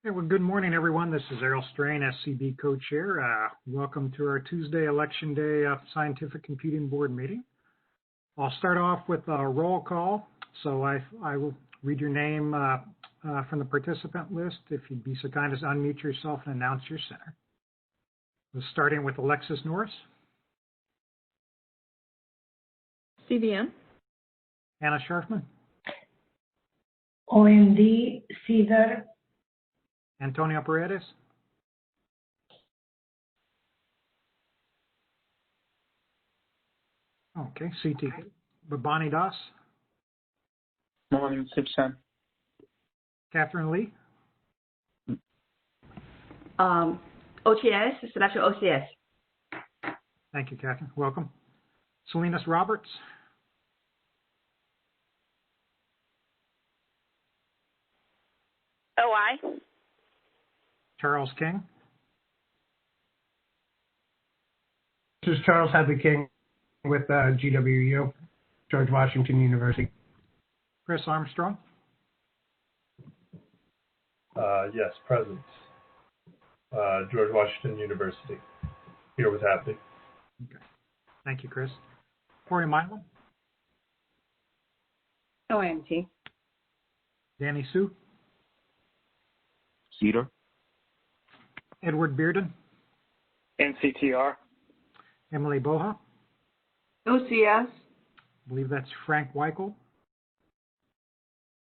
Hey, well, good morning, everyone. This is Errol Strain, SCB co-chair. Welcome to our Tuesday Election Day Scientific Computing Board meeting. I'll start off with a roll call. So I will read your name from the participant list. If you'd be so kind as to unmute yourself and announce your center. We're starting with Alexis Norris. CVM. Anna Scharfman. OMD, Cedar. Antonio Paredes. Okay, CT. Babani Das. Morning, Sipsan. Catherine Lee. OTS/OCS. Thank you, Catherine. Welcome. Salinas Roberts. OI. Charles King. This is Charles Hadley King with GWU, George Washington University. Chris Armstrong. Yes, present. George Washington University. Here with Hadley. Okay. Thank you, Chris. Corey Milam. OMT. Danny Sue. Cedar. Edward Bearden. NCTR. Emily Boha. OCS. I believe that's Frank Weichel.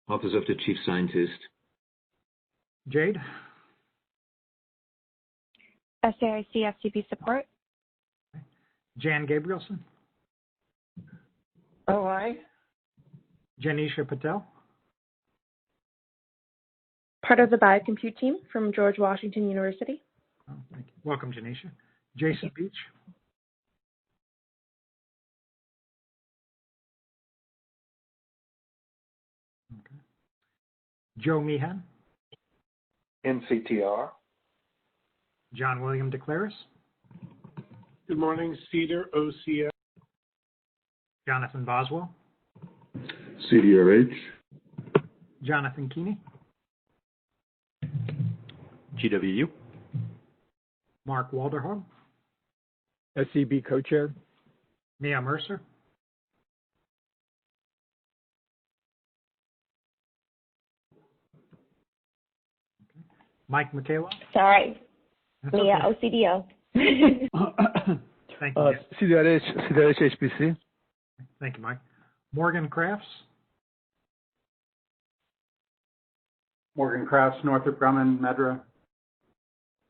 Office of the Chief Scientist. Jade. SAIC FCP support. Jan Gabrielson. OI. Janisha Patel. Part of the BioCompute team from George Washington University. Oh, thank you. Welcome, Janisha. Jason Beach. Okay. Joe Meehan. NCTR. John William DeClaris. Good morning, Cedar, OCS. Jonathan Boswell. CDRH. Jonathan Keeney. GWU. Mark Walderhog. SCB co-chair. Mia Mercer. Okay. Mike Michaela. Sorry. That's Mia, okay. OCDO. Thank you. CDRH HPC. Thank you, Mike. Morgan Crafts. Morgan Crafts, Northrop Grumman, Medra.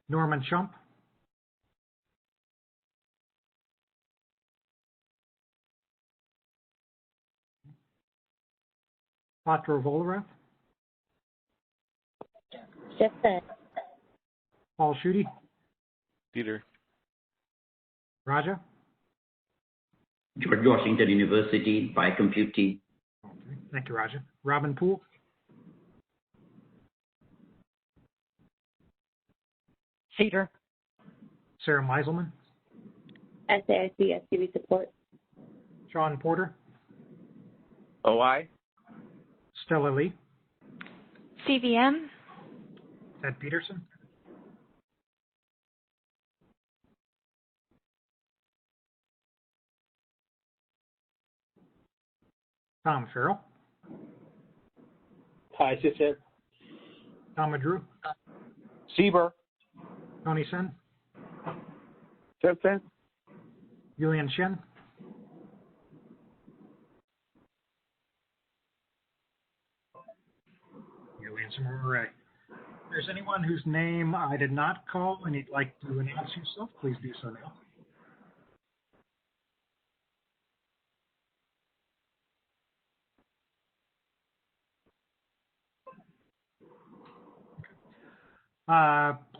Norman Schump. Patra Volarath. Justin. Paul Schutte. Peter. Raja. George Washington University, BioCompute team. Okay. Thank you, Raja. Robin Poole. Cedar. Sarah Meiselman. SAIC SCB support. Sean Porter. OI. Stella Lee. CVM. Ted Peterson. Tom Farrell. Hi, Sipsan. Tom Madrew. Sieber. Tony Sen. Sipsan. Yulian Shen. Yulian Samurai. If there's anyone whose name I did not call and you'd like to announce yourself, please do so now.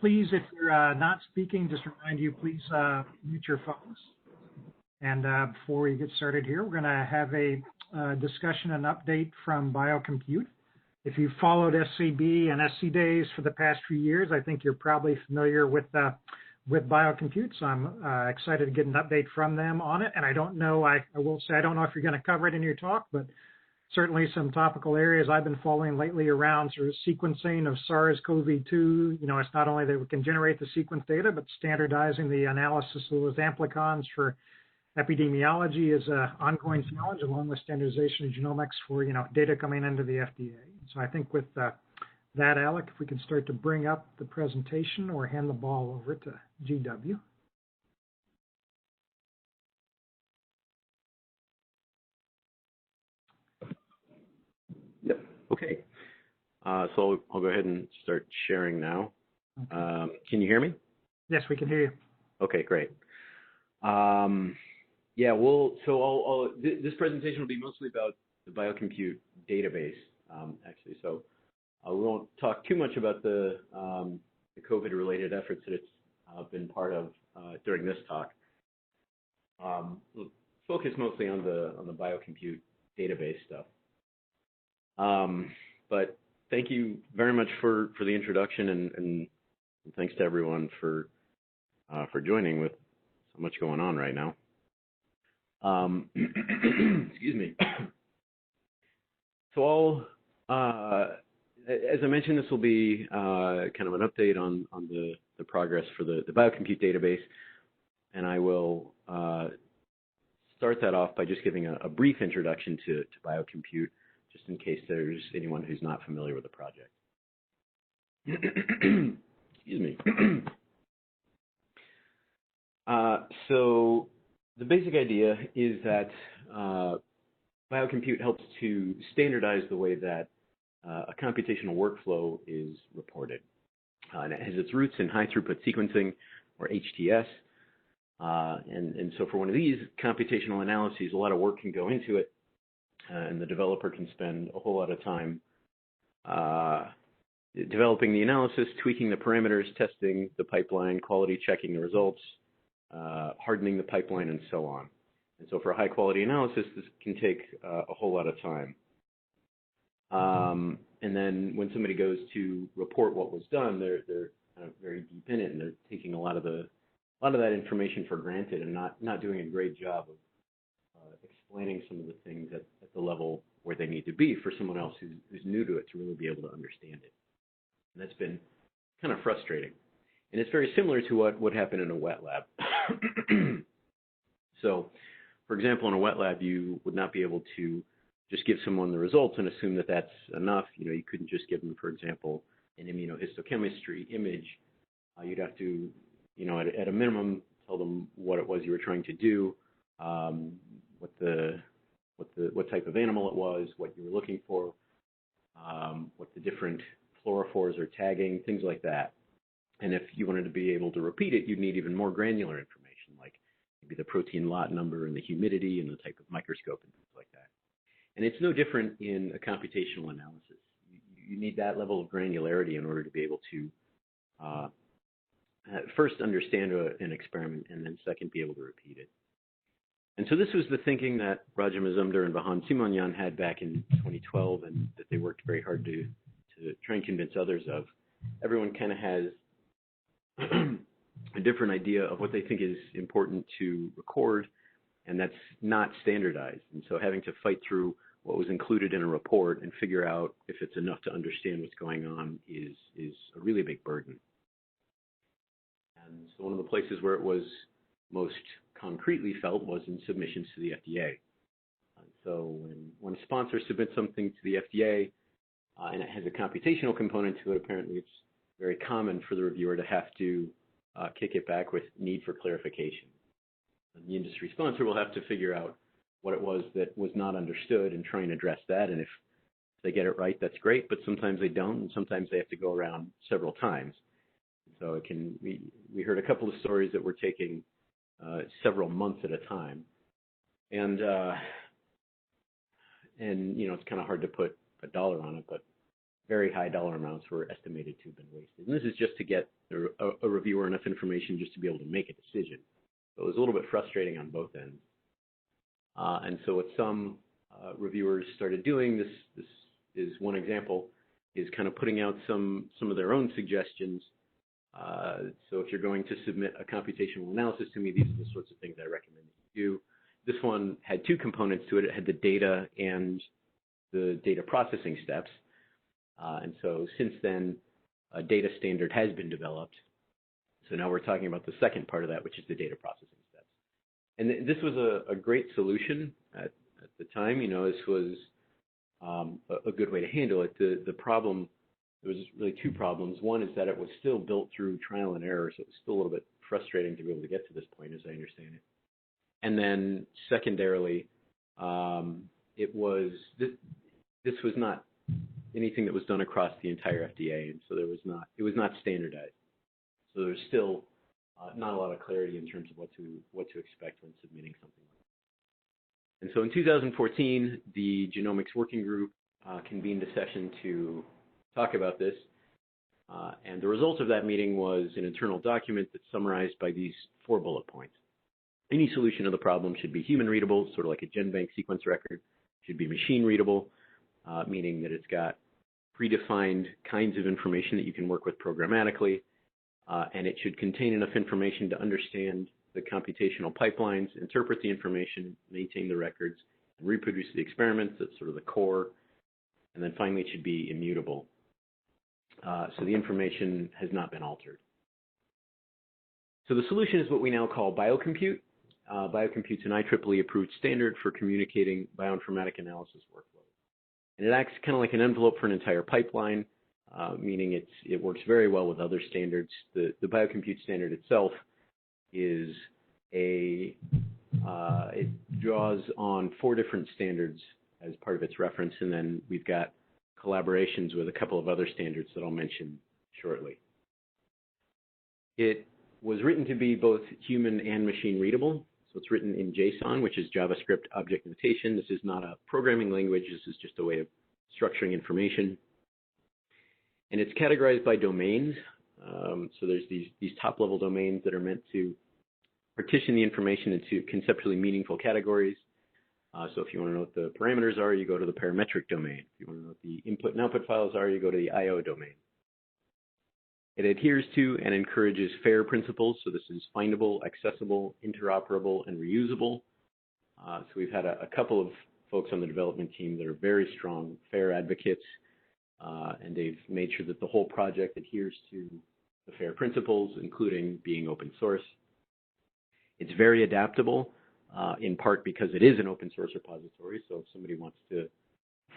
Please, if you're not speaking, just remind you, please mute your phones. And before we get started here, we're going to have a discussion and update from BioCompute. If you've followed SCB and SC Days for the past few years, I think you're probably familiar with BioCompute. So I'm excited to get an update from them on it. And I don't know, I will say, I don't know if you're going to cover it in your talk, but certainly some topical areas I've been following lately around sort of sequencing of SARS-CoV-2. You know, it's not only that we can generate the sequence data, but standardizing the analysis of those amplicons for epidemiology is an ongoing challenge, along with standardization of genomics for, you know, data coming into the FDA. So I think with that, Alec, if we can start to bring up the presentation or hand the ball over to GW. Yep. Okay. So I'll go ahead and start sharing now. Okay. Can you hear me? Yes, we can hear you. Okay, great. Yeah, this presentation will be mostly about the BioCompute database, actually. So we won't talk too much about the COVID-related efforts that it's been part of during this talk. We'll focus mostly on the BioCompute database stuff. But thank you very much for the introduction, and thanks to everyone for joining with so much going on right now. Excuse me. So as I mentioned, this will be kind of an update on the progress for the BioCompute database, and I will start that off by just giving a brief introduction to BioCompute, just in case there's anyone who's not familiar with the project. Excuse me. So the basic idea is that BioCompute helps to standardize the way that a computational workflow is reported. And it has its roots in high-throughput sequencing, or HTS. And so for one of these computational analyses, a lot of work can go into it, and the developer can spend a whole lot of time developing the analysis, tweaking the parameters, testing the pipeline, quality checking the results, hardening the pipeline, and so on. And so for a high-quality analysis, this can take a whole lot of time. And then when somebody goes to report what was done, they're kind of very deep in it, and they're taking a lot of that information for granted and not doing a great job of explaining some of the things at the level where they need to be for someone else who's new to it to really be able to understand it. And that's been kind of frustrating. And it's very similar to what would happen in a wet lab. So, for example, in a wet lab, you would not be able to just give someone the results and assume that that's enough. You know, you couldn't just give them, for example, an immunohistochemistry image. You'd have to, you know, at a minimum, tell them what it was you were trying to do, what type of animal it was, what you were looking for, what the different fluorophores are tagging, things like that. And if you wanted to be able to repeat it, you'd need even more granular information, like maybe the protein lot number and the humidity and the type of microscope and things like that. And it's no different in a computational analysis. You need that level of granularity in order to be able to first understand an experiment, and then second, be able to repeat it. And so this was the thinking that Raja Mazumdar and Vahan Simonyan had back in 2012, and that they worked very hard to try and convince others of. Everyone kind of has a different idea of what they think is important to record, and that's not standardized. And so having to fight through what was included in a report and figure out if it's enough to understand what's going on is a really big burden. And so one of the places where it was most concretely felt was in submissions to the FDA. So when a sponsor submits something to the FDA and it has a computational component to it, apparently it's very common for the reviewer to have to kick it back with need for clarification. And the industry sponsor will have to figure out what it was that was not understood and try and address that. And if they get it right, that's great, but sometimes they don't, and sometimes they have to go around several times. So it can, we heard a couple of stories that were taking several months at a time. And you know, it's kind of hard to put a dollar on it, but very high dollar amounts were estimated to have been wasted. And this is just to get a reviewer enough information just to be able to make a decision. So it was a little bit frustrating on both ends. And so what some reviewers started doing, this is one example, is kind of putting out some of their own suggestions. So if you're going to submit a computational analysis to me, these are the sorts of things I recommend that you do. This one had two components to it. It had the data and the data processing steps. And so since then, a data standard has been developed. So now we're talking about the second part of that, which is the data processing steps. And this was a great solution at the time. This was a good way to handle it. The problem, there was really two problems. One is that it was still built through trial and error, so it was still a little bit frustrating to be able to get to this point, as I understand it. And then secondarily, this was not anything that was done across the entire FDA, and so it was not standardized. So there's still not a lot of clarity in terms of what to expect when submitting something like that. And so in 2014, the Genomics Working Group convened a session to talk about this, and the result of that meeting was an internal document that's summarized by these 4 bullet points. Any solution to the problem should be human readable, sort of like a GenBank sequence record, should be machine readable, meaning that it's got predefined kinds of information that you can work with programmatically, and it should contain enough information to understand the computational pipelines, interpret the information, maintain the records, and reproduce the experiments. That's sort of the core. And then finally, it should be immutable. So the information has not been altered. So the solution is what we now call BioCompute. BioCompute's an IEEE approved standard for communicating bioinformatic analysis workflows. And it acts kind of like an envelope for an entire pipeline, meaning it works very well with other standards. The BioCompute standard itself is it draws on 4 different standards as part of its reference, and then we've got collaborations with a couple of other standards that I'll mention shortly. It was written to be both human and machine readable. So it's written in JSON, which is JavaScript object notation. This is not a programming language. This is just a way of structuring information. And it's categorized by domains. So there's these top-level domains that are meant to partition the information into conceptually meaningful categories. So if you want to know what the parameters are, you go to the parametric domain. If you want to know what the input and output files are, you go to the I/O domain. It adheres to and encourages FAIR principles. So this is findable, accessible, interoperable, and reusable. So we've had a couple of folks on the development team that are very strong FAIR advocates, and they've made sure that the whole project adheres to the FAIR principles, including being open source. It's very adaptable, in part because it is an open source repository. So if somebody wants to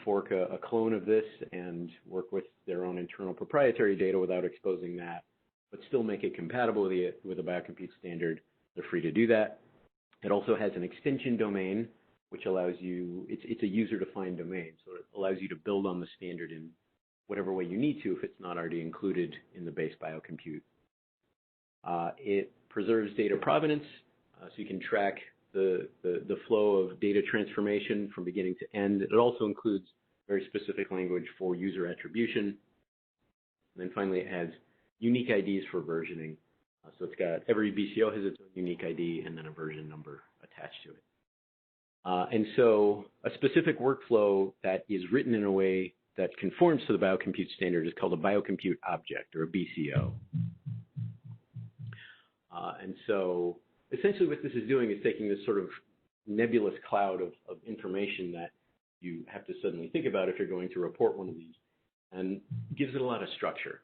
fork a clone of this and work with their own internal proprietary data without exposing that, but still make it compatible with the BioCompute standard, they're free to do that. It also has an extension domain, which allows you, it's a user-defined domain, so it allows you to build on the standard in whatever way you need to if it's not already included in the base BioCompute. It preserves data provenance, so you can track the flow of data transformation from beginning to end. It also includes very specific language for user attribution. And then finally, it has unique IDs for versioning. So it's got, every BCO has its own unique ID and then a version number attached to it. And so a specific workflow that is written in a way that conforms to the BioCompute standard is called a BioCompute Object, or a BCO. And so essentially what this is doing is taking this sort of nebulous cloud of information that you have to suddenly think about if you're going to report one of these, and gives it a lot of structure.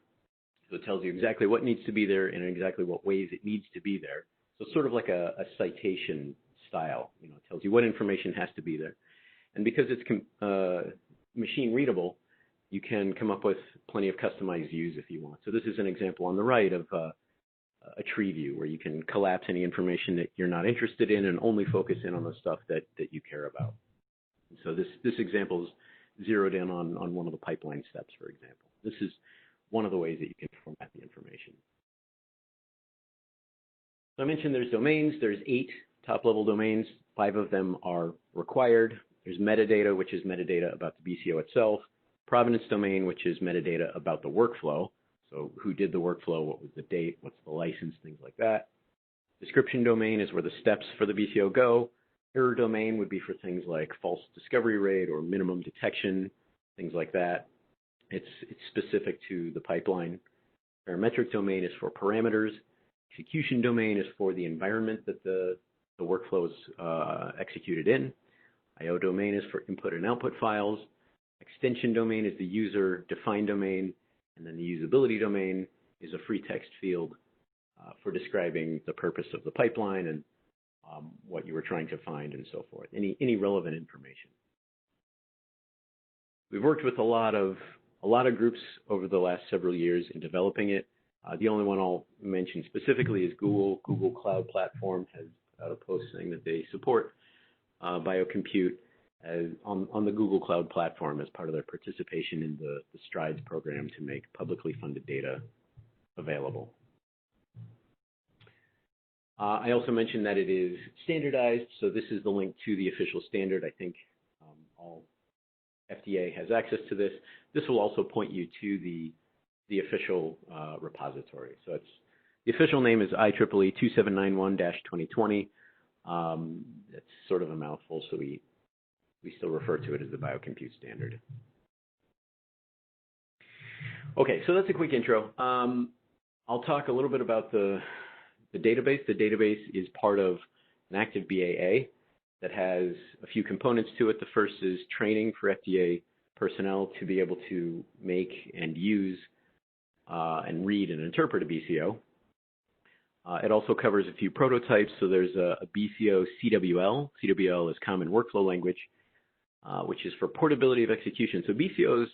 So it tells you exactly what needs to be there and in exactly what ways it needs to be there. So it's sort of like a citation style. It tells you what information has to be there. And because it's machine readable, you can come up with plenty of customized views if you want. So this is an example on the right of a tree view where you can collapse any information that you're not interested in and only focus in on the stuff that you care about. And so this example is zeroed in on one of the pipeline steps, for example. This is one of the ways that you can format the information. So I mentioned there's domains. There's 8 top-level domains. 5 of them are required. There's metadata, which is metadata about the BCO itself. Provenance domain, which is metadata about the workflow. So who did the workflow, what was the date, what's the license, things like that. Description domain is where the steps for the BCO go. Error domain would be for things like false discovery rate or minimum detection, things like that. It's specific to the pipeline. Parametric domain is for parameters. Execution domain is for the environment that the workflow is executed in. I/O domain is for input and output files. extension domain is the user-defined domain, and then the usability domain is a free text field for describing the purpose of the pipeline and what you were trying to find and so forth, any relevant information. We've worked with a lot of groups over the last several years in developing it. The only one I'll mention specifically is Google. Google Cloud Platform has put out a post saying that they support BioCompute on the Google Cloud Platform as part of their participation in the STRIDES program to make publicly funded data available. I also mentioned that it is standardized, so this is the link to the official standard. I think all FDA has access to this. This will also point you to the official repository. So the official name is IEEE 2791-2020. It's sort of a mouthful, so we still refer to it as the BioCompute Standard. Okay, so that's a quick intro. I'll talk a little bit about the database. The database is part of an active BAA that has a few components to it. The first is training for FDA personnel to be able to make and use and read and interpret a BCO. It also covers a few prototypes. So there's a BCO CWL. CWL is Common Workflow Language, which is for portability of execution. So BCOs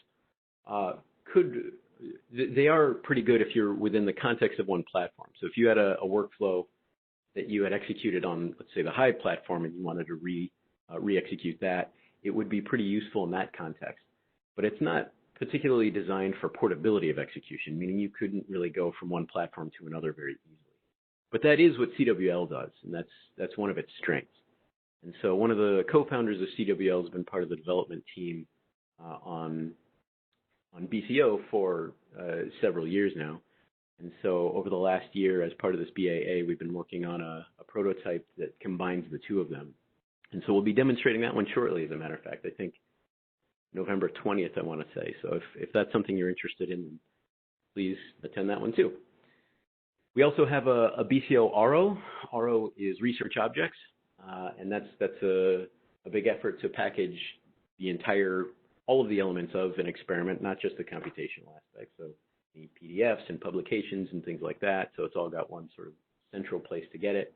they are pretty good if you're within the context of one platform. So if you had a workflow that you had executed on, let's say, the HIVE platform, and you wanted to re-execute that, it would be pretty useful in that context. But it's not particularly designed for portability of execution, meaning you couldn't really go from one platform to another very easily. But that is what CWL does, and that's one of its strengths. And so one of the co-founders of CWL has been part of the development team on BCO for several years now. And so over the last year, as part of this BAA, we've been working on a prototype that combines the two of them. And so we'll be demonstrating that one shortly, as a matter of fact. I think November 20th, I want to say. So if that's something you're interested in, please attend that one too. We also have a BCO RO. RO is Research Objects, and that's a big effort to package all of the elements of an experiment, not just the computational aspect. So the PDFs and publications and things like that. So it's all got one sort of central place to get it.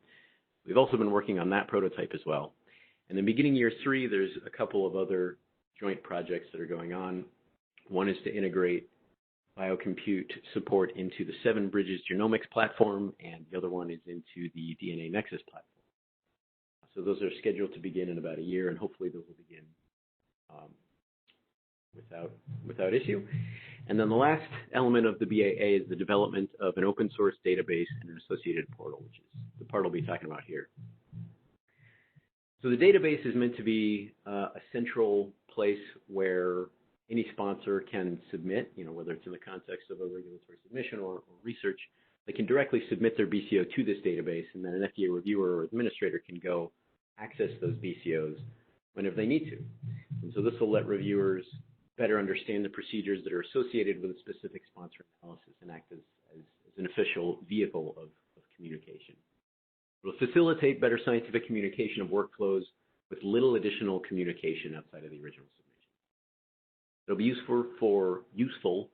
We've also been working on that prototype as well. And then beginning year 3, there's a couple of other joint projects that are going on. One is to integrate BioCompute support into the 7 Bridges Genomics platform, and the other one is into the DNA Nexus platform. So those are scheduled to begin in about a year, and hopefully those will begin without issue. And then the last element of the BAA is the development of an open source database and an associated portal, which is the part I'll be talking about here. So the database is meant to be a central place where any sponsor can submit, whether it's in the context of a regulatory submission or research, they can directly submit their BCO to this database, and then an FDA reviewer or administrator can go access those BCOs whenever they need to. And so this will let reviewers better understand the procedures that are associated with a specific sponsor analysis and act as an official vehicle of communication. It will facilitate better scientific communication of workflows with little additional communication outside of the original submission. It'll be useful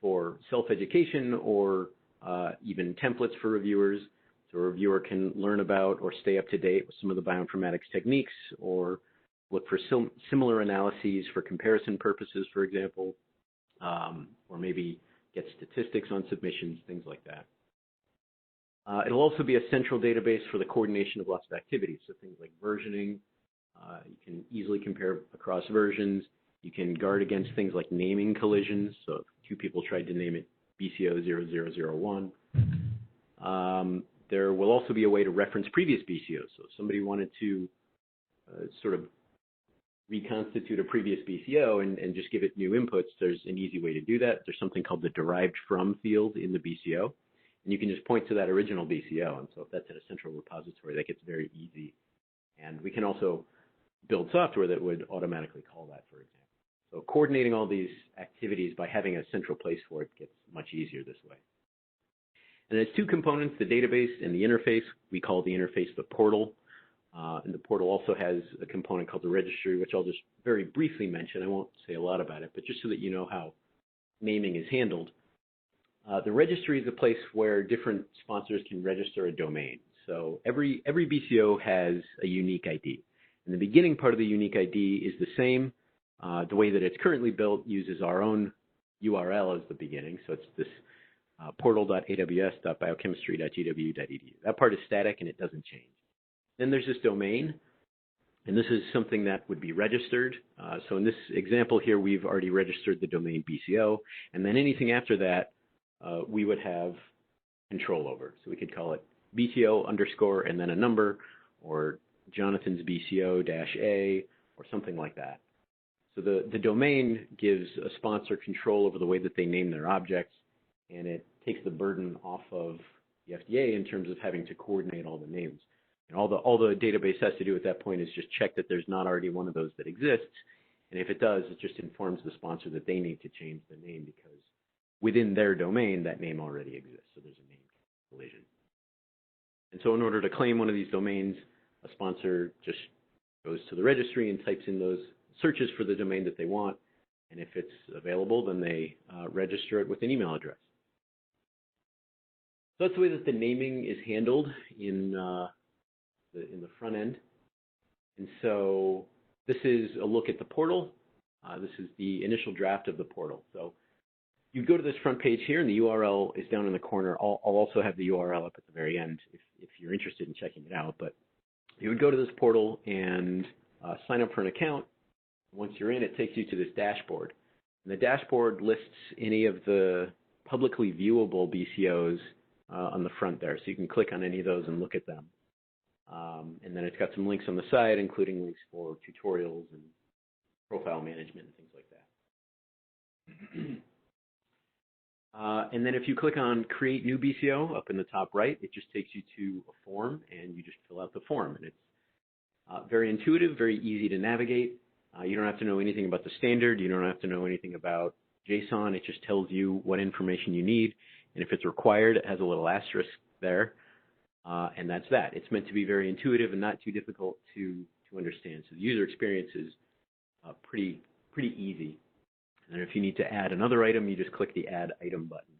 for self-education or even templates for reviewers. So a reviewer can learn about or stay up to date with some of the bioinformatics techniques, or look for similar analyses for comparison purposes, for example, or maybe get statistics on submissions, things like that. It'll also be a central database for the coordination of lots of activities, so things like versioning. You can easily compare across versions. You can guard against things like naming collisions. So if 2 people tried to name it BCO 0001. There will also be a way to reference previous BCOs. So if somebody wanted to sort of reconstitute a previous BCO and just give it new inputs, there's an easy way to do that. There's something called the derived from field in the BCO. And you can just point to that original BCO. And so if that's at a central repository, that gets very easy. And we can also build software that would automatically call that, for example. So coordinating all these activities by having a central place for it gets much easier this way. And there's 2 components, the database and the interface. We call the interface the portal. And the portal also has a component called the Registry, which I'll just very briefly mention. I won't say a lot about it, but just so that you know how naming is handled. The Registry is a place where different sponsors can register a domain. So every BCO has a unique ID. And the beginning part of the unique ID is the same. The way that it's currently built uses our own URL as the beginning. So it's this portal.aws.biochemistry.gw.edu. That part is static and it doesn't change. Then there's this domain, and this is something that would be registered. So in this example here, we've already registered the domain BCO, and then anything after that, we would have control over. So we could call it BCO _ and then a number, or Jonathan's BCO-A, or something like that. So the domain gives a sponsor control over the way that they name their objects, and it takes the burden off of the FDA in terms of having to coordinate all the names. And all the database has to do at that point is just check that there's not already one of those that exists, and if it does, it just informs the sponsor that they need to change the name because within their domain, that name already exists, so there's a name collision. And so in order to claim one of these domains, a sponsor just goes to the registry and types in those searches for the domain that they want, and if it's available, then they register it with an email address. So that's the way that the naming is handled in the front end. And so this is a look at the portal. This is the initial draft of the portal. So you go to this front page here, and the URL is down in the corner. I'll also have the URL up at the very end if you're interested in checking it out. But you would go to this portal and sign up for an account. Once you're in, it takes you to this dashboard. And the dashboard lists any of the publicly viewable BCOs on the front there. So you can click on any of those and look at them. And then it's got some links on the side, including links for tutorials and profile management and things like that. And then if you click on Create New BCO up in the top right, it just takes you to a form, and you just fill out the form. And it's very intuitive, very easy to navigate. You don't have to know anything about the standard. You don't have to know anything about JSON. It just tells you what information you need. And if it's required, it has a little asterisk there. And that's that. It's meant to be very intuitive and not too difficult to understand. So the user experience is pretty easy. And if you need to add another item, you just click the Add Item button.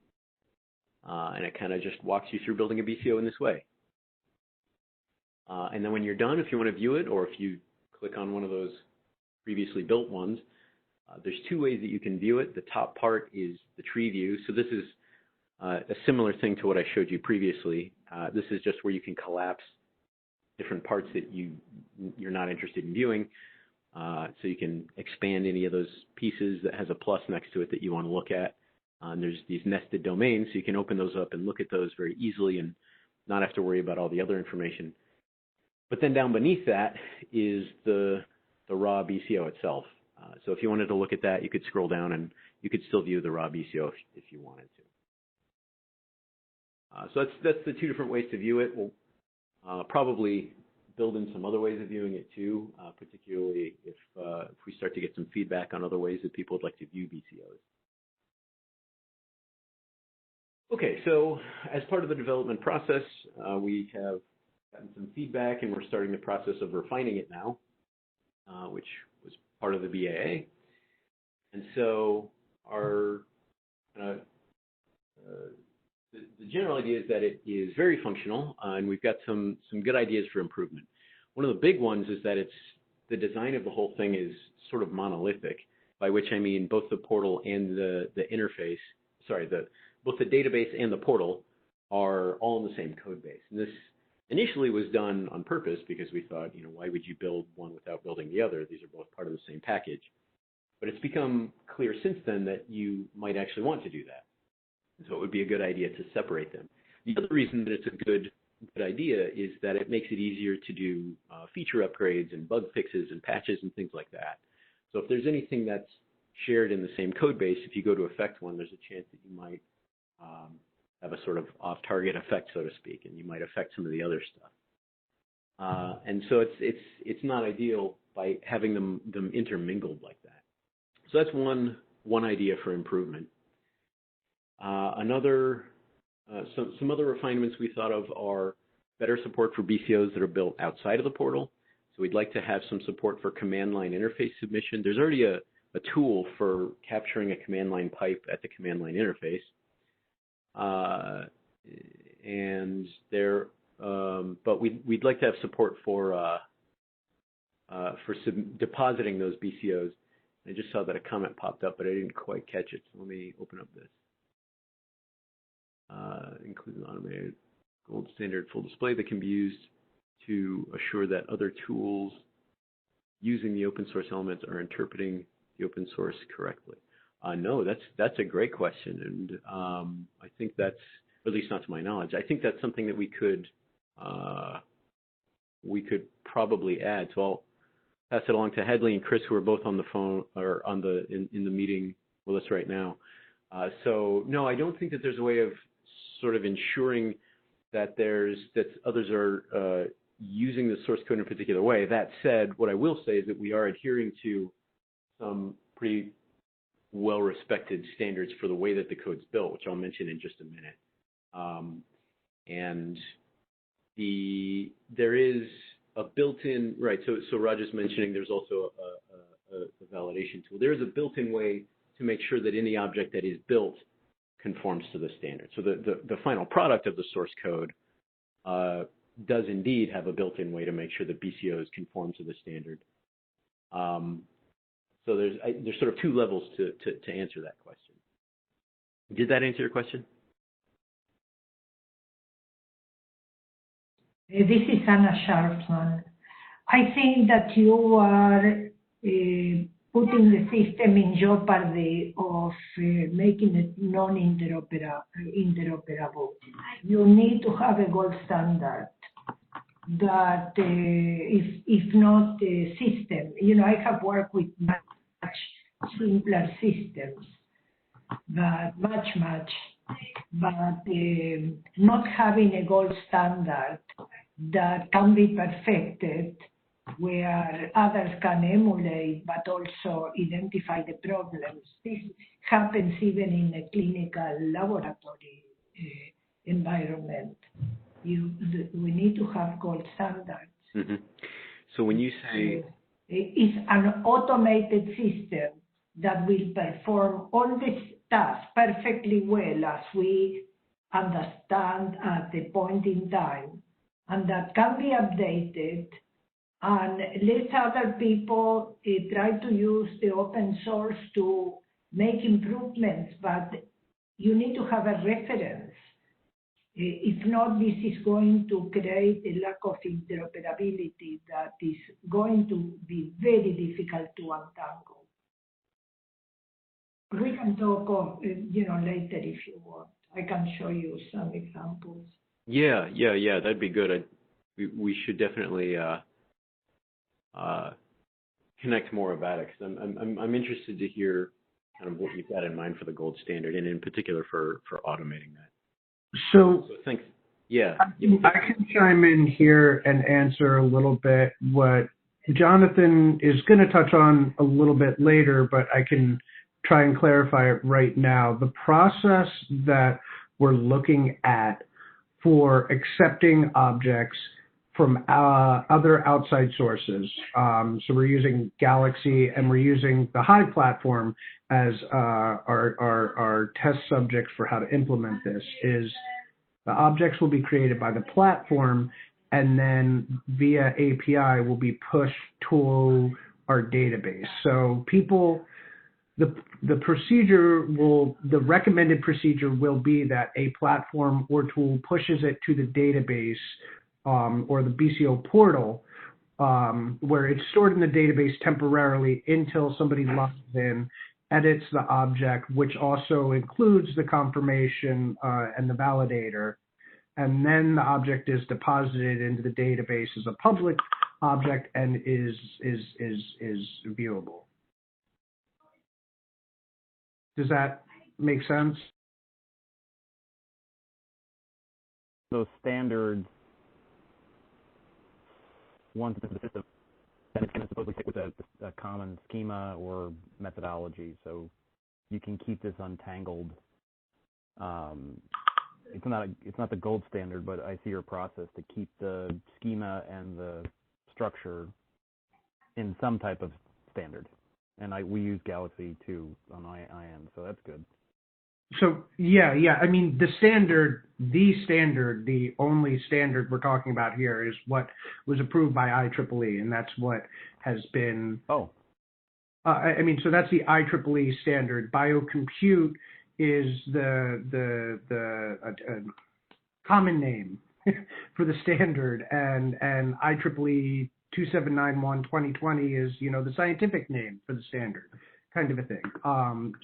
And it kind of just walks you through building a BCO in this way. And then when you're done, if you want to view it, or if you click on one of those previously built ones, there's two ways that you can view it. The top part is the tree view. So this is a similar thing to what I showed you previously. This is just where you can collapse different parts that you're not interested in viewing. So you can expand any of those pieces that has a plus next to it that you want to look at. And there's these nested domains, so you can open those up and look at those very easily and not have to worry about all the other information. But then down beneath that is the raw BCO itself. So if you wanted to look at that, you could scroll down and you could still view the raw BCO if you wanted to. So that's the two different ways to view it. We'll probably build in some other ways of viewing it too, particularly if we start to get some feedback on other ways that people would like to view BCOs. Okay, so as part of the development process, we have gotten some feedback, and we're starting the process of refining it now, which was part of the BAA. And so our the general idea is that it is very functional, and we've got some good ideas for improvement. One of the big ones is that the design of the whole thing is sort of monolithic, by which I mean both the portal and the interface, both the database and the portal are all in the same code base. And this initially was done on purpose because we thought, why would you build one without building the other? These are both part of the same package. But it's become clear since then that you might actually want to do that. So it would be a good idea to separate them. The other reason that it's a good idea is that it makes it easier to do feature upgrades and bug fixes and patches and things like that. So if there's anything that's shared in the same code base, if you go to affect one, there's a chance that you might have a sort of off-target effect, so to speak, and you might affect some of the other stuff. And so it's not ideal by having them intermingled like that. So that's one idea for improvement. Some other refinements we thought of are better support for BCOs that are built outside of the portal. So we'd like to have some support for command line interface submission. There's already a tool for capturing a command line pipe at the command line interface. But we'd like to have support for depositing those BCOs. I just saw that a comment popped up, but I didn't quite catch it. So let me open up this. Including automated gold standard full display that can be used to assure that other tools using the open source elements are interpreting the open source correctly. No, that's a great question, and I think that's, at least not to my knowledge, I think that's something that we could probably add. So I'll pass it along to Hedley and Chris, who are both on the phone or in the meeting with us right now. So no, I don't think that there's a way of sort of ensuring that others are using the source code in a particular way. That said, what I will say is that we are adhering to some pretty well-respected standards for the way that the code's built, which I'll mention in just a minute. And there is a built-in, right, so Roger's mentioning there's also a validation tool. There is a built-in way to make sure that any object that is built conforms to the standard. So the final product of the source code does indeed have a built-in way to make sure that BCOs conform to the standard. So there's sort of two levels to answer that question. Did that answer your question? This is Anna Sharpman. I think that you are putting the system in jeopardy of making it non-interoperable. You need to have a gold standard that, if not a system, I have worked with much simpler systems, but much, but not having a gold standard that can be perfected, where others can emulate but also identify the problems. This happens even in a clinical laboratory environment. We need to have gold standards. Mm-hmm. So when you say... It's an automated system that will perform all these tasks perfectly well as we understand at the point in time, and that can be updated, and let other people try to use the open source to make improvements, but you need to have a reference. If not, this is going to create a lack of interoperability that is going to be very difficult to untangle. We can talk, later if you want. I can show you some examples. Yeah, that'd be good. We should definitely connect more about it, because I'm interested to hear kind of what you've got in mind for the gold standard, and in particular for automating that. So thanks. Yeah. I can chime in here and answer a little bit what Jonathan is going to touch on a little bit later, but I can try and clarify it right now. The process that we're looking at for accepting objects from other outside sources. So we're using Galaxy, and we're using the HIVE platform as our test subjects for how to implement this. Is the objects will be created by the platform, and then via API will be pushed to our database. So the recommended procedure will be that a platform or tool pushes it to the database or the BCO portal, where it's stored in the database temporarily until somebody logs in, edits the object, which also includes the confirmation and the validator, and then the object is deposited into the database as a public object and is viewable. Does that make sense? Those standards, once it's in the system, then it's going to supposedly stick with a common schema or methodology, so you can keep this untangled it's not the gold standard, but I see your process to keep the schema and the structure in some type of standard. And we use Galaxy too on IM, so that's good. So yeah. I mean, the only standard we're talking about here is what was approved by IEEE, and that's what has been. Oh. I mean, so that's the IEEE standard. BioCompute is the common name for the standard, and IEEE 2791/2020 is the scientific name for the standard, kind of a thing.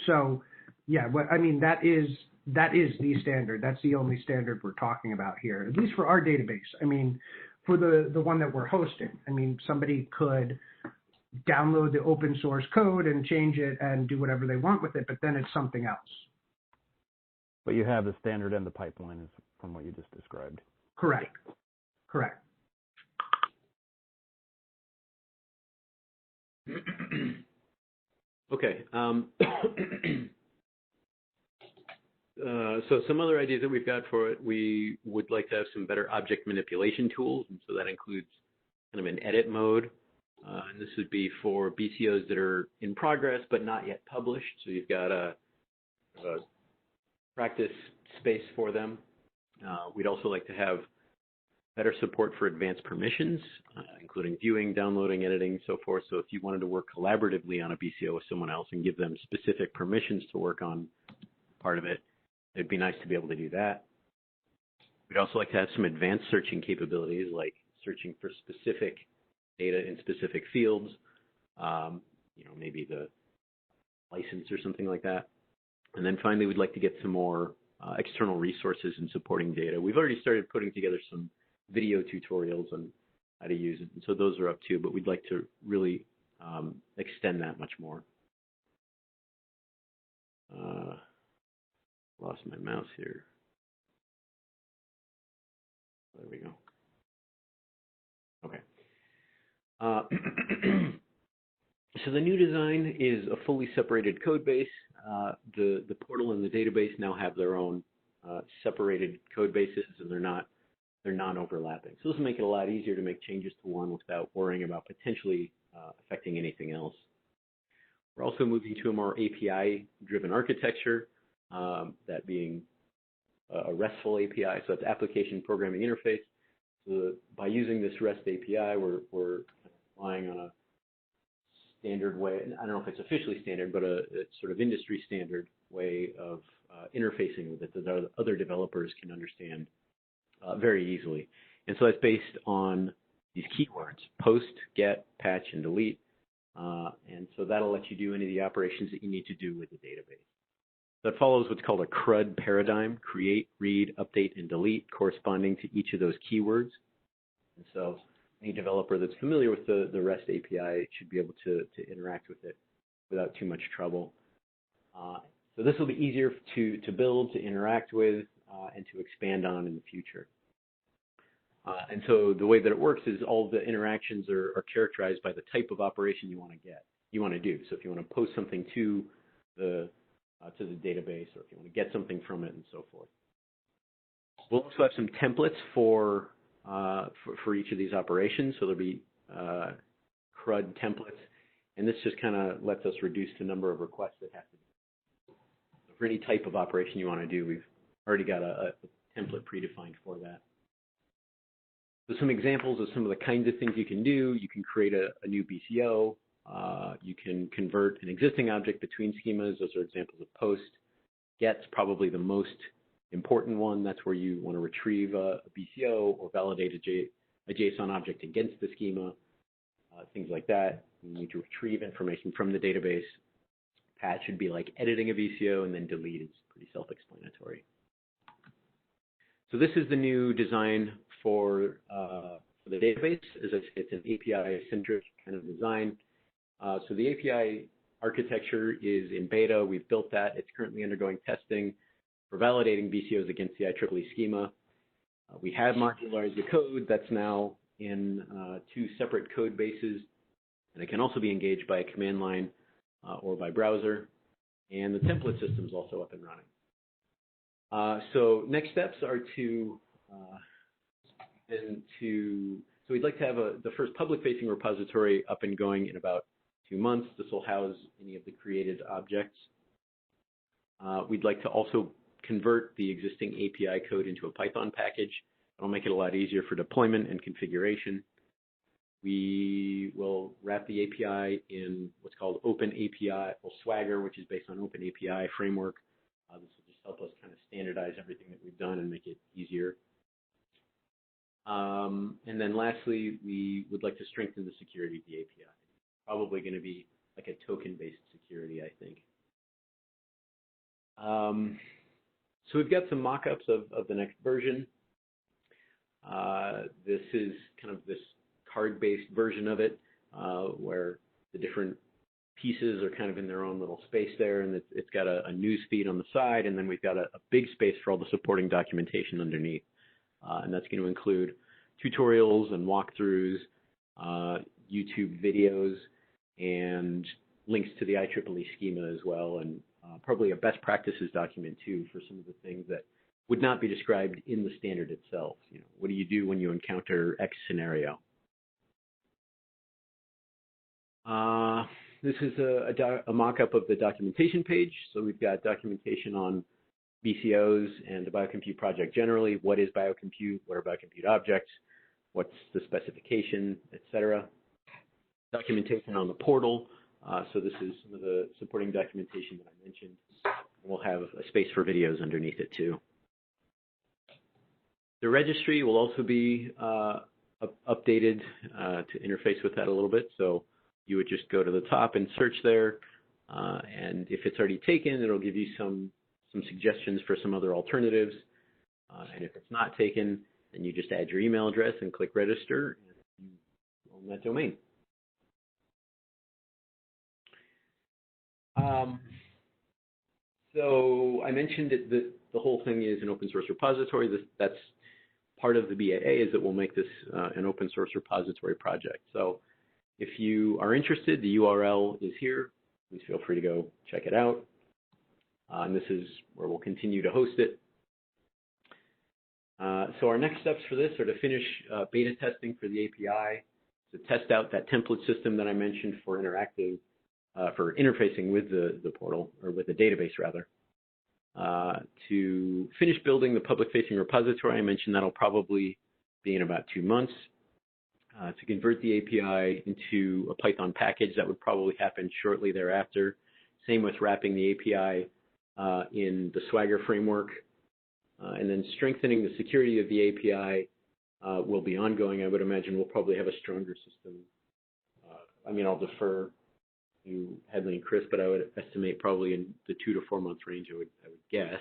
So yeah, I mean that is the standard. That's the only standard we're talking about here, at least for our database. I mean, for the one that we're hosting. I mean, somebody could download the open source code and change it and do whatever they want with it, but then it's something else. But you have the standard and the pipeline is from what you just described. Correct. Okay. So some other ideas that we've got for it, we would like to have some better object manipulation tools, and so that includes kind of an edit mode. And this would be for BCOs that are in progress but not yet published. So you've got a practice space for them. We'd also like to have better support for advanced permissions, including viewing, downloading, editing, so forth. So if you wanted to work collaboratively on a BCO with someone else and give them specific permissions to work on part of it, it'd be nice to be able to do that. We'd also like to have some advanced searching capabilities, like searching for specific data in specific fields, maybe the license or something like that. And then finally, we'd like to get some more external resources and supporting data. We've already started putting together some video tutorials on how to use it, and so those are up too, but we'd like to really extend that much more. Lost my mouse here. There we go. Okay. So the new design is a fully separated code base. The portal and the database now have their own separated code bases, and they're non-overlapping. So this will make it a lot easier to make changes to one without worrying about potentially affecting anything else. We're also moving to a more API-driven architecture, that being a Restful Api, so that's application programming interface. So by using this REST API, we're relying on a standard way, I don't know if it's officially standard, but a sort of industry standard way of interfacing with it that other developers can understand very easily. And so that's based on these keywords: post, get, patch, and delete. And so that'll let you do any of the operations that you need to do with the database. That follows what's called a CRUD paradigm: create, read, update, and delete, corresponding to each of those keywords. And so any developer that's familiar with the REST API should be able to interact with it without too much trouble. So this will be easier to build, to interact with, and to expand on in the future. And so the way that it works is all the interactions are characterized by the type of operation you want to do. So if you want to post something to the database, or if you want to get something from it, and so forth. We'll also have some templates for each of these operations. So there'll be CRUD templates, and this just kind of lets us reduce the number of requests that have to be. So for any type of operation you want to do, we've already got a template predefined for that. So some examples of some of the kinds of things you can do: you can create a new BCO. You can convert an existing object between schemas. Those are examples of post. Get's probably the most important one. That's where you want to retrieve a BCO or validate a JSON object against the schema, things like that. You need to retrieve information from the database. Patch would be like editing a BCO, and then delete is pretty self-explanatory. So this is the new design for the database. As I say, it's an API-centric kind of design. So the API architecture is in beta. We've built that. It's currently undergoing testing for validating BCOs against the IEEE schema. We have modularized the code. That's now in 2 separate code bases, and it can also be engaged by a command line or by browser. And the template system is also up and running. So next steps are so we'd like to have the first public-facing repository up and going in about 2 months. This will house any of the created objects. We'd like to also convert the existing API code into a Python package. That'll make it a lot easier for deployment and configuration. We will wrap the API in what's called Open API, well, Swagger, which is based on Open API framework. This will just help us kind of standardize everything that we've done and make it easier. And then lastly, we would like to strengthen the security of the API. Probably going to be like a token-based security, I think. So we've got some mock-ups of the next version. This is kind of this card-based version of it, where the different pieces are kind of in their own little space there, and it's got a news feed on the side, and then we've got a big space for all the supporting documentation underneath. And that's going to include tutorials and walkthroughs, YouTube videos, and links to the IEEE schema as well, and probably a best practices document too for some of the things that would not be described in the standard itself. You know, what do you do when you encounter X scenario? This is a mock-up of the documentation page. So we've got documentation on Bcos and the BioCompute project generally. What is BioCompute? What are BioCompute objects? What's the specification, etc. Documentation on the portal. So this is some of the supporting documentation that I mentioned. We'll have a space for videos underneath it too. The registry will also be updated to interface with that a little bit. So you would just go to the top and search there. And if it's already taken, it'll give you some suggestions for some other alternatives. And if it's not taken, then you just add your email address and click register, and you own that domain. So I mentioned that the whole thing is an open source repository. That's part of the BAA, is that we'll make this an open source repository project. So if you are interested, the URL is here. Please feel free to go check it out. And this is where we'll continue to host it. So our next steps for this are to finish beta testing for the API, to test out that template system that I mentioned for for interfacing with the portal, or with the database rather. To finish building the public-facing repository, I mentioned that'll probably be in about 2 months. To convert the API into a Python package, that would probably happen shortly thereafter. Same with wrapping the API in the Swagger framework. And then strengthening the security of the API will be ongoing. I would imagine we'll probably have a stronger system. I mean, I'll defer to Hadley and Chris, but I would estimate probably in the 2 to 4 month range, I would guess.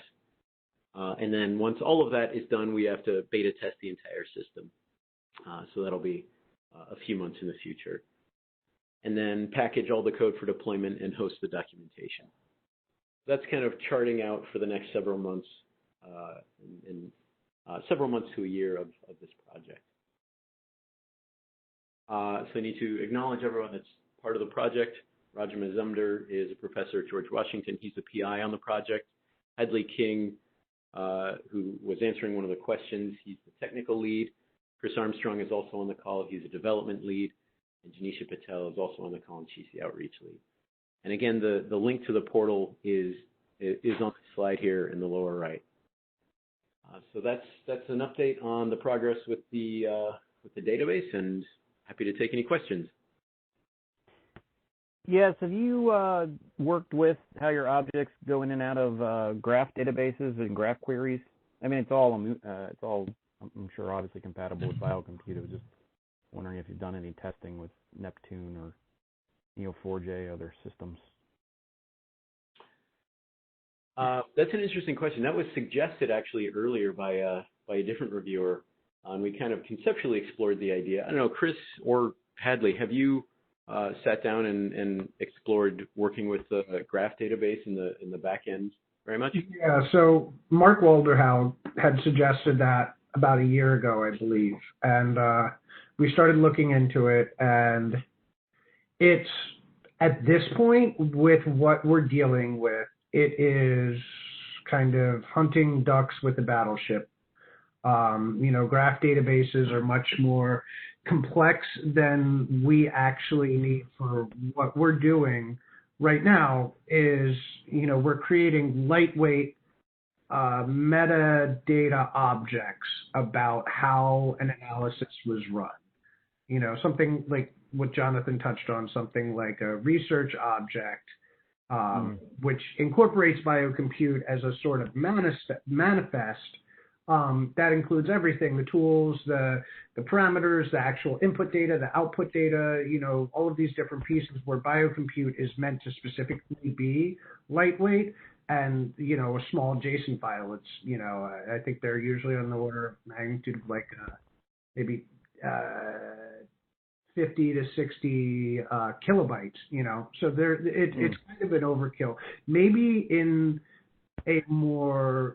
And then once all of that is done, we have to beta test the entire system. So that'll be a few months in the future. And then package all the code for deployment and host the documentation. That's kind of charting out for the next several months, several months to a year of this project. So I need to acknowledge everyone that's part of the project. Roger Mazumder is a professor at George Washington. He's the PI on the project. Hadley King, who was answering one of the questions, he's the technical lead. Chris Armstrong is also on the call. He's a development lead. And Janisha Patel is also on the call, and she's the outreach lead. And again, the link to the portal is on the slide here in the lower right. So that's an update on the progress with the database, and happy to take any questions. Yes, have you worked with how your objects go in and out of graph databases and graph queries? I mean, it's all I'm sure obviously compatible with BioCompute. I was just wondering if you've done any testing with Neptune or Neo4j, other systems. That's an interesting question. That was suggested actually earlier by a different reviewer, and we kind of conceptually explored the idea. I don't know, Chris or Hadley, have you sat down and explored working with the graph database in the back end very much? Yeah, so Mark Walderhow had suggested that about a year ago, I believe, and we started looking into it, and it's, at this point, with what we're dealing with, it is kind of hunting ducks with a battleship. Graph databases are much more complex than we actually need for what we're doing right now is, we're creating lightweight metadata objects about how an analysis was run. Something like what Jonathan touched on, something like a research object, which incorporates BioCompute as a sort of manifest. That includes everything, the tools, the parameters, the actual input data, the output data, all of these different pieces where BioCompute is meant to specifically be lightweight and, a small JSON file. It's, I think they're usually on the order of magnitude of like maybe 50 to 60 kilobytes, so it's kind of an overkill. Maybe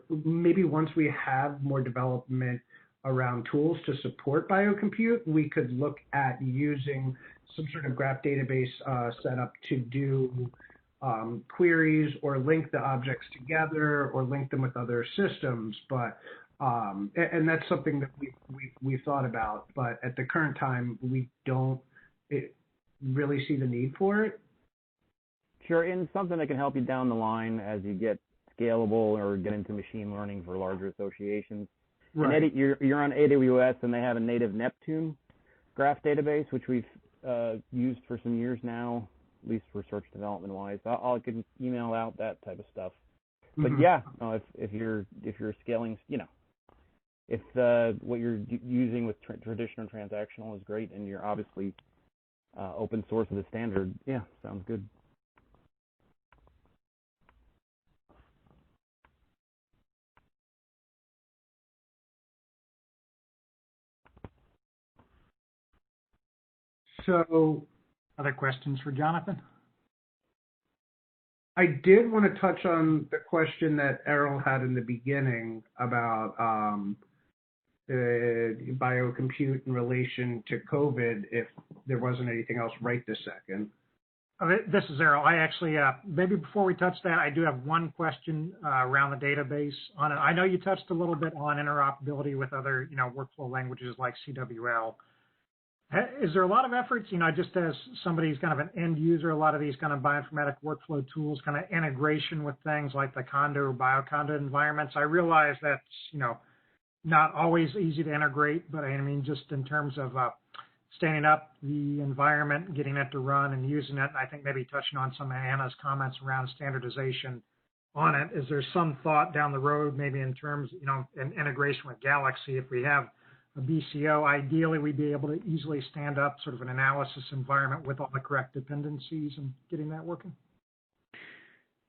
maybe once we have more development around tools to support BioCompute, we could look at using some sort of graph database setup to do queries or link the objects together or link them with other systems. But and that's something that we've thought about, but at the current time we don't really see the need for it. Sure, and something that can help you down the line as you get scalable or get into machine learning for larger associations. Right. And you're on AWS, and they have a native Neptune graph database, which we've used for some years now, at least research development wise. I can email out that type of stuff. But if you're scaling, if what you're using with traditional transactional is great, and you're obviously open source of the standard, sounds good. So, other questions for Jonathan? I did want to touch on the question that Errol had in the beginning about BioCompute in relation to COVID, if there wasn't anything else right this second. This is Errol. I actually, maybe before we touch that, I do have one question around the database on it. I know you touched a little bit on interoperability with other, workflow languages like CWL. Is there a lot of efforts, just as somebody who's kind of an end user, a lot of these kind of bioinformatic workflow tools, kind of integration with things like the Conda or BioConda environments? I realize that's, not always easy to integrate, but I mean, just in terms of standing up the environment, getting it to run and using it, I think maybe touching on some of Anna's comments around standardization on it. Is there some thought down the road, maybe in terms, in integration with Galaxy, if we have a BCO, ideally we'd be able to easily stand up sort of an analysis environment with all the correct dependencies and getting that working?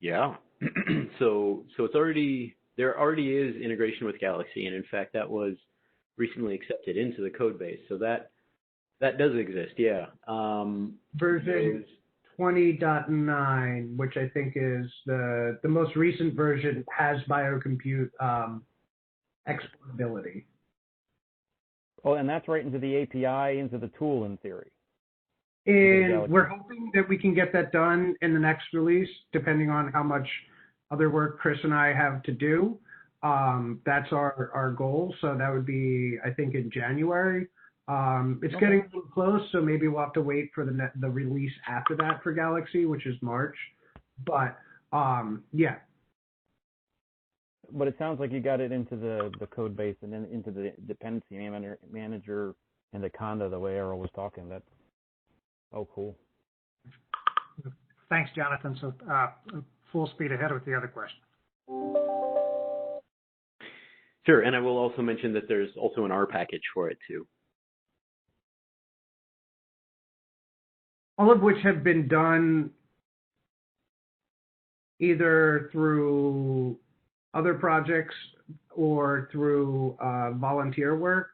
Yeah. So there already is integration with Galaxy, and in fact that was recently accepted into the code base. So that does exist, yeah. Version 20.9, which I think is the most recent version, has BioCompute exportability. Oh, and that's right into the API, into the tool in theory. And we're hoping that we can get that done in the next release, depending on how much other work Chris and I have to do. That's our goal. So that would be, I think, in January. It's getting a little close, so maybe we'll have to wait for the release after that for Galaxy, which is March. But yeah. But it sounds like you got it into the code base and then into the dependency manager and the Conda, the way Errol was talking. That's cool. Thanks, Jonathan. So full speed ahead with the other question. Sure, and I will also mention that there's also an R package for it too. All of which have been done either through other projects or through volunteer work.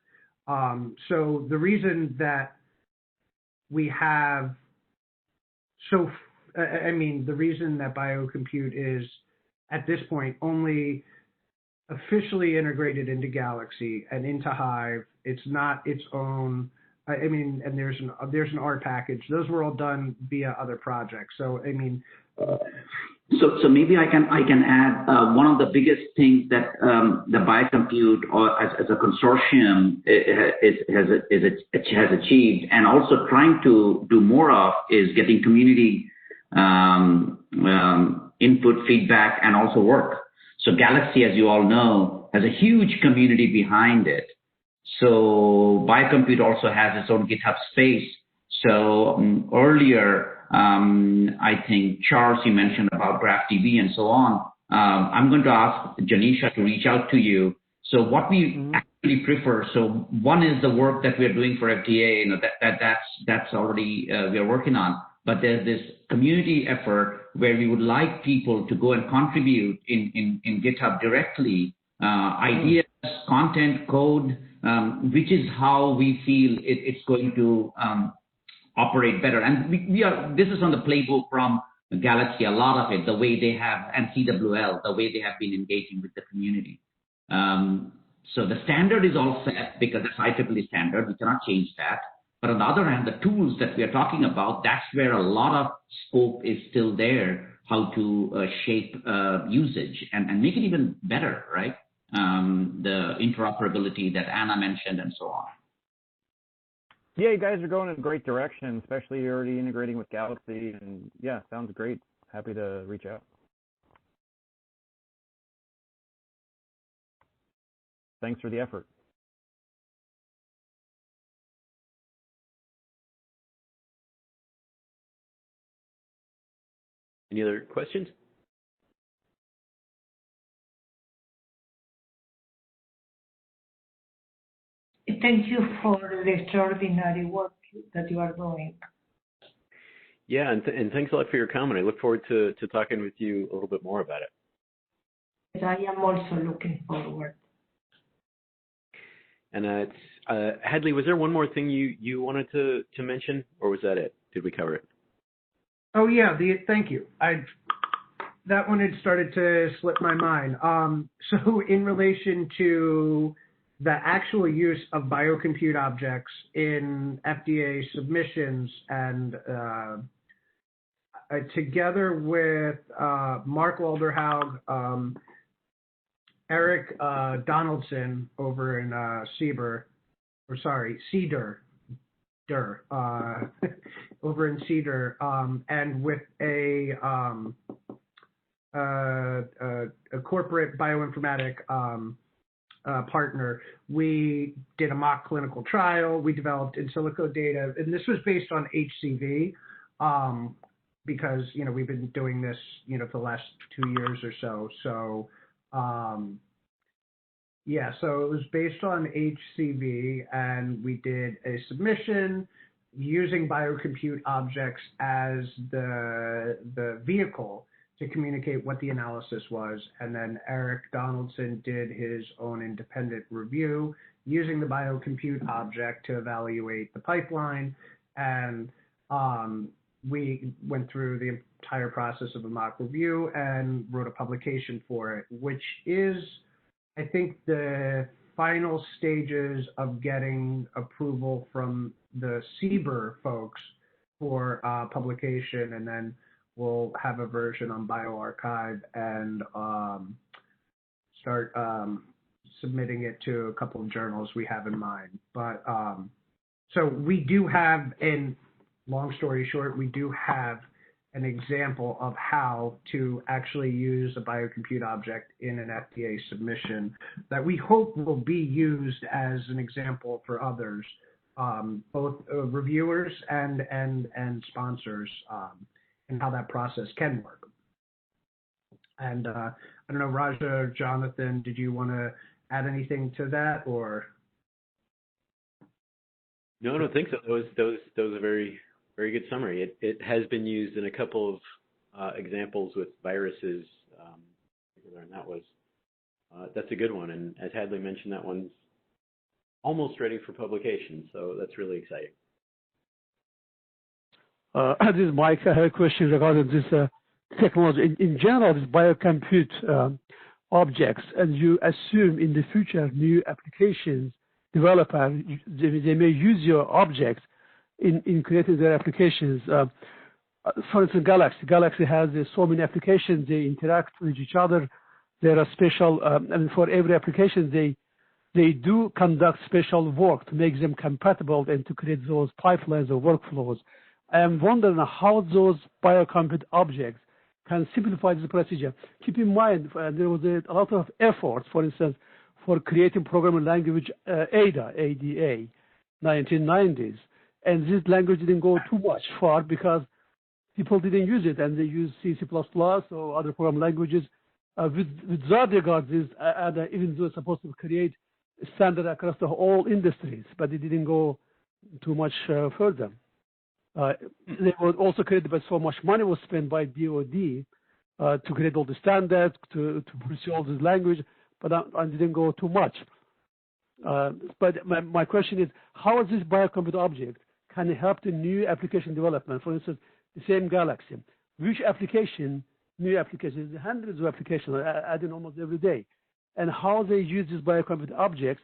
So the reason that we have the reason that BioCompute is at this point only officially integrated into Galaxy and into HIVE, it's not its own. And there's an R package. Those were all done via other projects. So So maybe I can add one of the biggest things that the BioCompute or as a consortium has achieved, and also trying to do more of, is getting community input, feedback, and also work. So Galaxy, as you all know, has a huge community behind it. So BioCompute also has its own GitHub space. So earlier, I think Charles, you mentioned about GraphDB and so on. I'm going to ask Janisha to reach out to you. So what we actually prefer, so one is the work that we are doing for FDA, that's already we are working on. But there's this community effort where we would like people to go and contribute in GitHub directly, ideas, content, code, which is how we feel it's going to operate better. And this is on the playbook from Galaxy, a lot of it, the way they have, and CWL, the way they have been engaging with the community. So the standard is all set because that's IEEE standard. We cannot change that. But on the other hand, the tools that we are talking about, that's where a lot of scope is still there, how to shape usage and make it even better, right? The interoperability that Anna mentioned and so on. Yeah, you guys are going in a great direction, especially you're already integrating with Galaxy, and yeah, sounds great. Happy to reach out. Thanks for the effort. Any other questions? Thank you for the extraordinary work that you are doing. Yeah, and thanks a lot for your comment. I look forward to talking with you a little bit more about it. I am also looking forward. And Hadley, was there one more thing you wanted to mention, or was that it? Did we cover it? Oh yeah, thank you. That one had started to slip my mind. So in relation to the actual use of BioCompute objects in FDA submissions, and together with Mark Walderhaug, Eric Donaldson over in Cedar, over in Cedar, and with a corporate bioinformatic partner, we did a mock clinical trial. We developed in silico data, and this was based on HCV, because we've been doing this for the last 2 years or so. So yeah, so it was based on HCV, and we did a submission using BioCompute objects as the vehicle to communicate what the analysis was. And then Eric Donaldson did his own independent review using the BioCompute object to evaluate the pipeline. And we went through the entire process of a mock review and wrote a publication for it, which is, I think, the final stages of getting approval from the CBER folks for publication, and then we'll have a version on bioRxiv and start submitting it to a couple of journals we have in mind. But so we do have, in long story short, we do have an example of how to actually use a BioCompute object in an FDA submission that we hope will be used as an example for others, both reviewers and sponsors, and how that process can work. And I don't know, Raja or Jonathan, did you want to add anything to that, or? No, I don't think so. That was a very good summary. It has been used in a couple of examples with viruses, and that was that's a good one. And as Hadley mentioned, that one's almost ready for publication, so that's really exciting. This is Mike. I have a question regarding this technology. In general, this BioCompute objects, and you assume in the future new applications developers, they may use your objects in creating their applications. for instance, Galaxy has so many applications. They interact with each other. There are special, and for every application, they do conduct special work to make them compatible and to create those pipelines or workflows. I am wondering how those BioCompute objects can simplify this procedure. Keep in mind, there was a lot of effort, for instance, for creating programming language ADA, 1990s. And this language didn't go too much far because people didn't use it, and they used C, C++ or other programming languages. With that regard, even though it's supposed to create a standard across the whole industries, but it didn't go too much further. They were also created, but so much money was spent by DoD to create all the standards, to pursue all this language, but I didn't go too much. But my question is, how is this BioCompute object can help the new application development? For instance, the same Galaxy. Which application, new applications, hundreds of applications adding almost every day, and how they use these BioCompute objects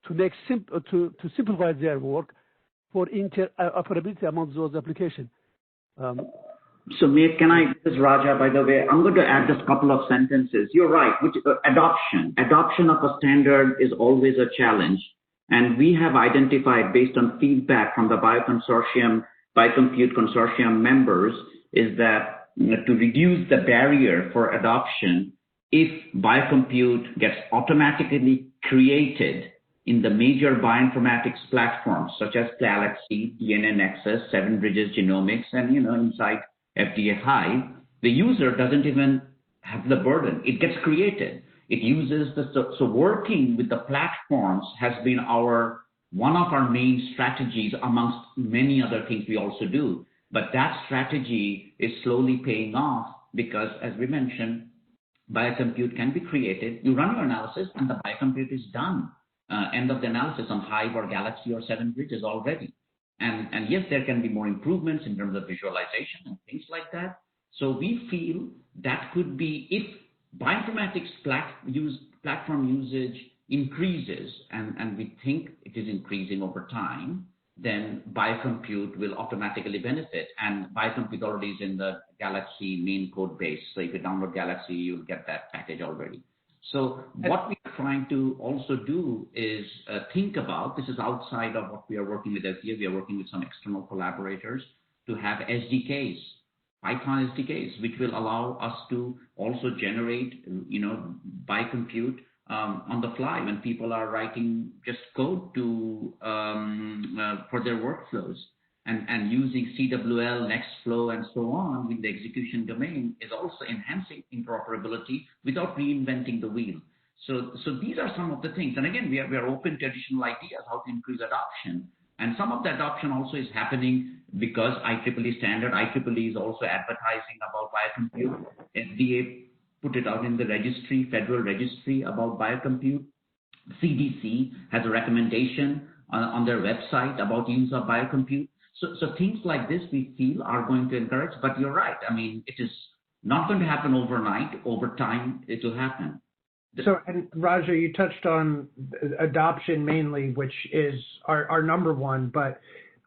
to make to simplify their work for interoperability among those applications. So, this is Raja, by the way, I'm going to add just a couple of sentences. You're right, adoption of a standard is always a challenge. And we have identified, based on feedback from the BioCompute Consortium members, is that to reduce the barrier for adoption, if BioCompute gets automatically created in the major bioinformatics platforms such as Galaxy, DNA Nexus, 7 Bridges Genomics, and inside FDA HIVE, the user doesn't even have the burden. It gets created. It uses so working with the platforms has been one of our main strategies amongst many other things we also do. But that strategy is slowly paying off because, as we mentioned, BioCompute can be created. You run your analysis and the BioCompute is done. End of the analysis on HIVE or Galaxy or 7 Bridges already. And yes, there can be more improvements in terms of visualization and things like that. So we feel that could be, if bioinformatics platform usage increases, and we think it is increasing over time, then BioCompute will automatically benefit. And BioCompute already is in the Galaxy main code base. So if you download Galaxy, you'll get that package already. So what we're trying to also do is think about, this is outside of what we are working with here. We are working with some external collaborators to have SDKs, Python SDKs, which will allow us to also generate, BioCompute on the fly when people are writing just code to for their workflows. And using CWL, Nextflow, and so on with the execution domain is also enhancing interoperability without reinventing the wheel. So these are some of the things. And again, we are open to additional ideas how to increase adoption. And some of the adoption also is happening because IEEE standard. IEEE is also advertising about BioCompute. FDA put it out in the registry, federal registry about BioCompute. CDC has a recommendation on their website about use of BioCompute. So things like this we feel are going to encourage, but you're right. I mean, it is not going to happen overnight. Over time, it will happen. So, and Raja, you touched on adoption mainly, which is our number one, but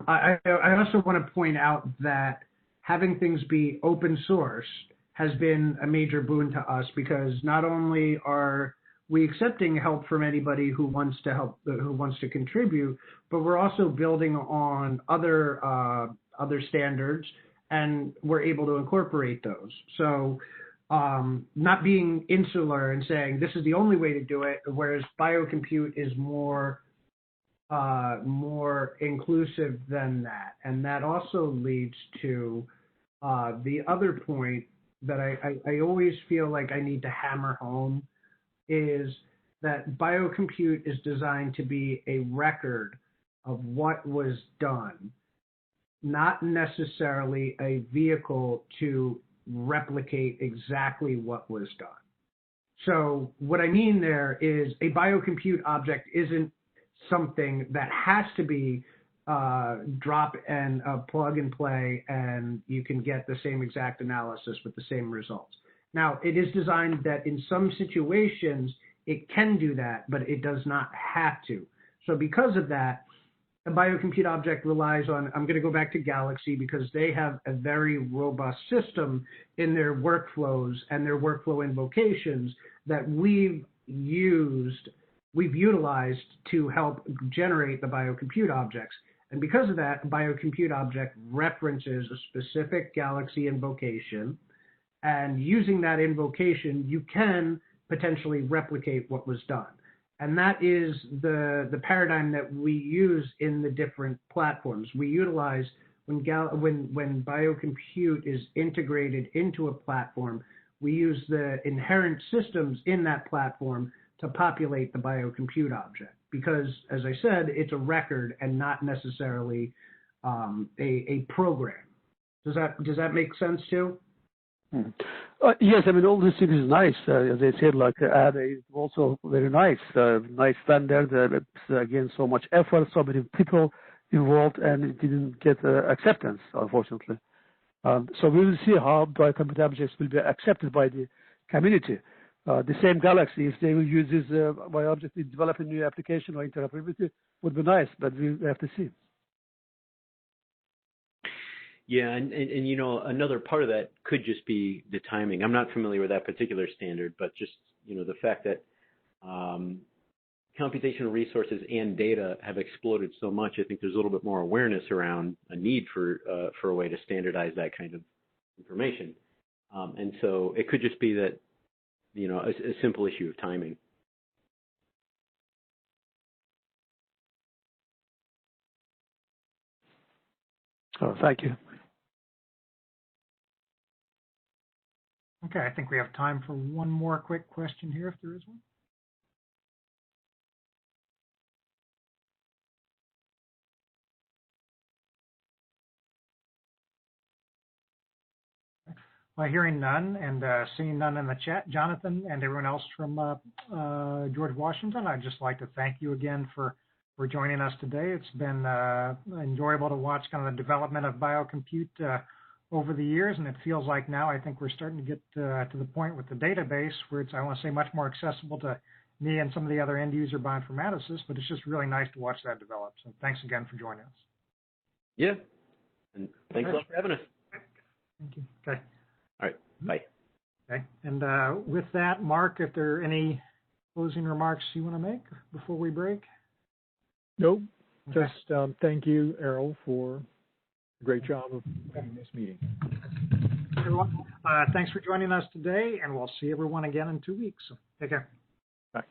I also want to point out that having things be open source has been a major boon to us, because not only are we accepting help from anybody who wants to help, who wants to contribute, but we're also building on other standards, and we're able to incorporate those. So not being insular and saying this is the only way to do it, whereas BioCompute is more inclusive than that. And that also leads to the other point that I always feel like I need to hammer home, is that BioCompute is designed to be a record of what was done, not necessarily a vehicle to replicate exactly what was done. So what I mean there is a BioCompute object isn't something that has to be drop and plug and play, and you can get the same exact analysis with the same results. Now, it is designed that in some situations it can do that, but it does not have to. So because of that, the BioCompute Object relies on, I'm going to go back to Galaxy because they have a very robust system in their workflows and their workflow invocations that we've utilized to help generate the BioCompute objects. And because of that, BioCompute Object references a specific Galaxy invocation. And using that invocation, you can potentially replicate what was done. And that is the paradigm that we use in the different platforms. We utilize when BioCompute is integrated into a platform, we use the inherent systems in that platform to populate the BioCompute object. Because, as I said, it's a record and not necessarily a program. Does that make sense too? Yes, I mean, all these things is nice. As I said, like ADA is also very nice. Nice standard. It's, again, so much effort, so many people involved, and it didn't get acceptance, unfortunately. So we will see how BioCompute objects will be accepted by the community. The same Galaxy, if they will use this BioObject in developing new application or interoperability, would be nice, but we have to see. Yeah, and you know, another part of that could just be the timing. I'm not familiar with that particular standard, but just, you know, the fact that computational resources and data have exploded so much, I think there's a little bit more awareness around a need for a way to standardize that kind of information. And so it could just be that, you know, a simple issue of timing. Oh, thank you. Okay, I think we have time for one more quick question here, if there is one. By hearing none and seeing none in the chat, Jonathan and everyone else from George Washington, I'd just like to thank you again for joining us today. It's been enjoyable to watch kind of the development of BioCompute over the years, and it feels like now I think we're starting to get to the point with the database where it's, I want to say, much more accessible to me and some of the other end user bioinformaticists, but it's just really nice to watch that develop. So thanks again for joining us. Yeah, and thanks a lot for having us. Thank you. Okay. All right, bye. Okay, and with that, Mark, if there are any closing remarks you want to make before we break? Nope. Okay. Just thank you, Errol, for a great job of having this meeting. Everyone, thanks for joining us today, and we'll see everyone again in 2 weeks. So take care. Bye.